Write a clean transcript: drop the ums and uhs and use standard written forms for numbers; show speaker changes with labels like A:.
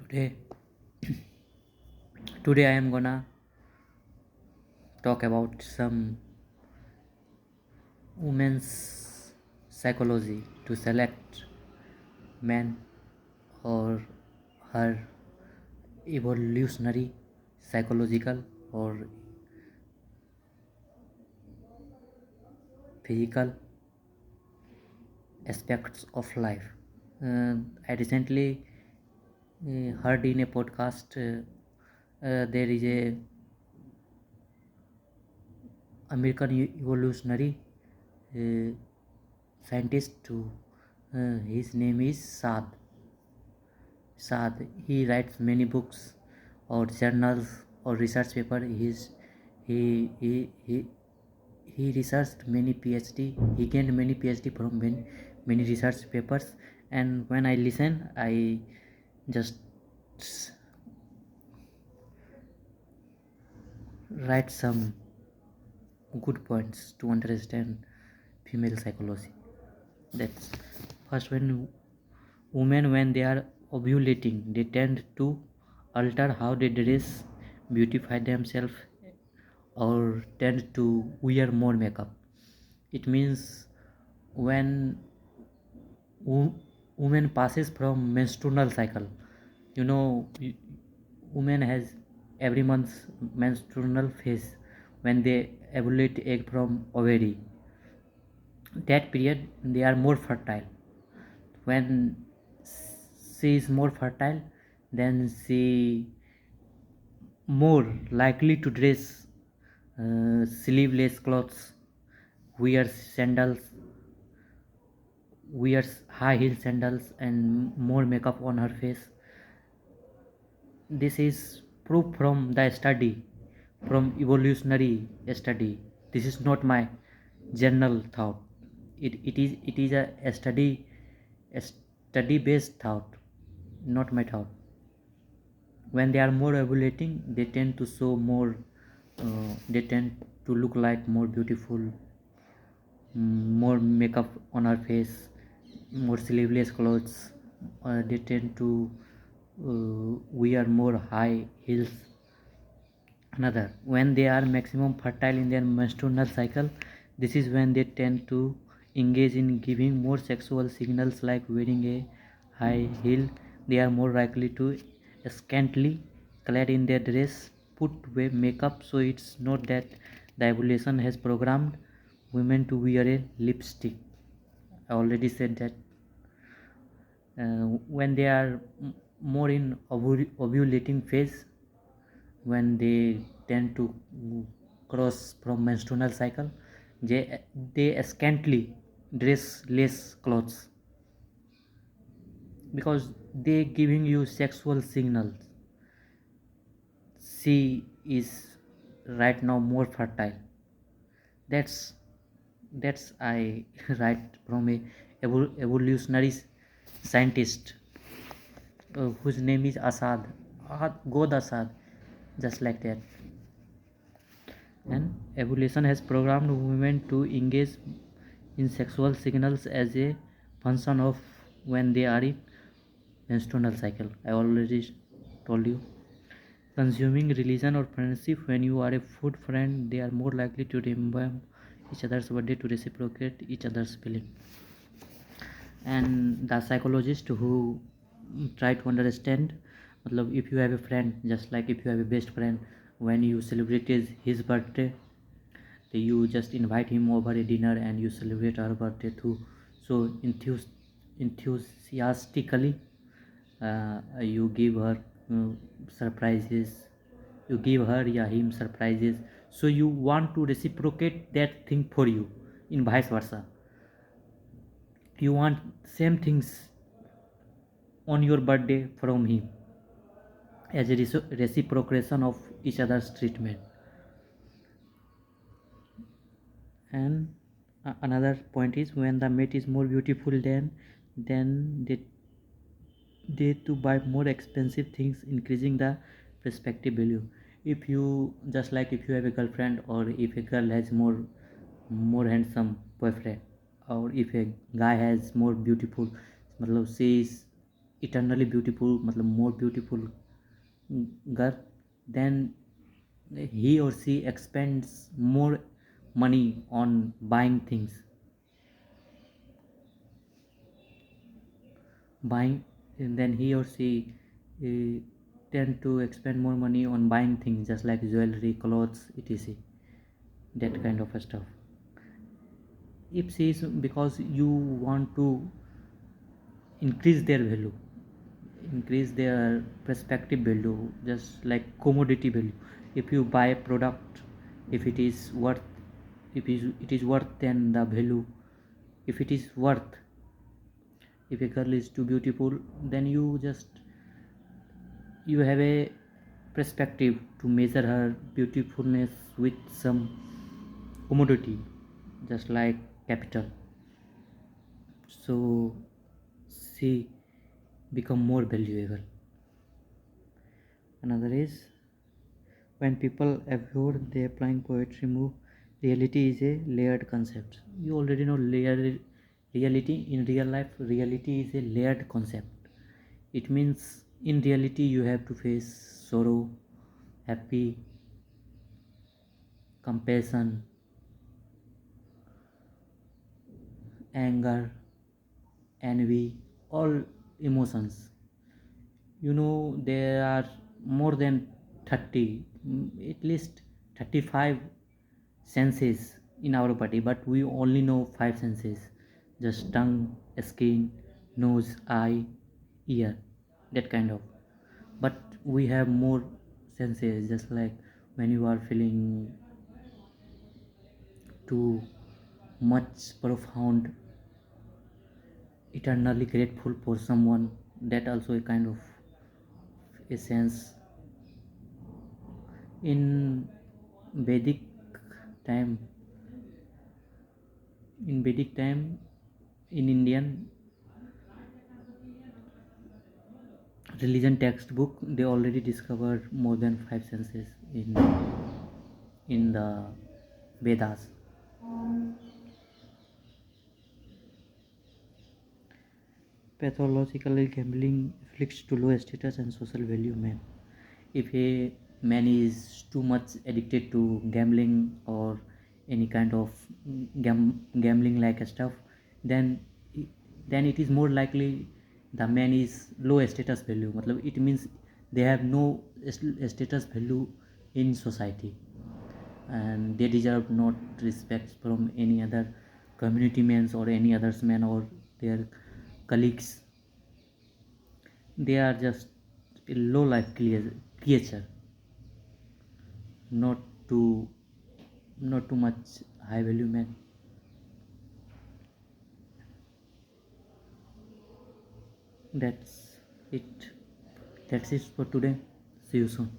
A: Today, today I am gonna talk about some women's psychology to select man or her evolutionary, psychological or physical aspects of life. I recently heard in a podcast there is a American evolutionary uh, scientist who his name is Saad. He writes many books or journals or research paper. He he he he researched many PhD. He gained many PhD from many research papers. And when I listen, I just write some good points to understand female psychology. That's first. When women, when they are ovulating, they tend to alter how they dress, beautify themselves, or tend to wear more makeup. It means when woman passes from menstrual cycle, you know, woman has every month menstrual phase when they ovulate egg from ovary. That period they are more fertile. When she is more fertile, then she more likely to dress sleeveless clothes, wears sandals, wears high heel sandals, and more makeup on her face. This is proof from the study, from evolutionary study. This is not my general thought. It is a study based thought, not my thought. When they are more ovulating, they tend to show more. They tend to look like more beautiful, more makeup on her face, more sleeveless clothes. They tend to wear more high heels. Another, when they are maximum fertile in their menstrual cycle, this is when they tend to engage in giving more sexual signals like wearing a high heel. They are more likely to scantily clad in their dress, put makeup. So it's not that the evolution has programmed women to wear a lipstick. I already said that. When they are more in ovulating phase, when they tend to cross from menstrual cycle, they scantily dress less clothes because they giving you sexual signals. She is right now more fertile. That's that's I write from a evolutionary scientist whose name is God Asad, just like that. And evolution has programmed women to engage in sexual signals as a function of when they are in menstrual cycle. I already told you. Consuming religion or friendship, when you are a food friend, they are more likely to remember each other's birthday to reciprocate each other's feeling. And the psychologist who try to understand, if you have a friend, just like if you have a best friend, when you celebrate his birthday, you just invite him over a dinner and you celebrate her birthday too, so enthusiastically. You give her uh, surprises, you give her, yeah, him surprises, so you want to reciprocate that thing for you. In vice versa, you want same things on your birthday from him as a reciprocation of each other's treatment. And another point is, when the mate is more beautiful then they to buy more expensive things, increasing the perspective value. If you, just like if you have a girlfriend, or if a girl has more handsome boyfriend, or if a guy has more beautiful, she is eternally beautiful, मतलब more beautiful girl, then he or she expends more money on buying things, buying, and then he or she uh, tend to expend more money on buying things just like jewelry, clothes, etc, that kind of stuff. If she is, because you want to increase their value, increase their perspective value, just like commodity value. If you buy a product, if it is worth, if it is worth, then the value, if it is worth, if a girl is too beautiful, then you just, you have a perspective to measure her beautifulness with some commodity, just like capital. So she become more valuable. Another is, when people avoid the applying poetry move, reality is a layered concept. You already know layered reality. In real life, reality is a layered concept. It means in reality you have to face sorrow, happy, compassion, anger, envy, all emotions. You know, there are more than 30, at least 35 senses in our body, but we only know 5 senses, just tongue, skin, nose, eye, ear, that kind of. But we have more senses, just like when you are feeling too much profound, eternally grateful for someone, that also a kind of a sense. In Vedic time, in Vedic time, in Indian religion textbook, they already discovered more than 5 senses in the Vedas. Pathologically gambling afflicts to low status and social value man. If a man is too much addicted to gambling or any kind of gambling like stuff, then then it is more likely the man is low status value. मतलब it means they have no status value in society, and they deserve not respect from any other community men or any others men or their colleagues. They are just a low life creature, not too, not too much high value man. That's it. That's it for today. See you soon.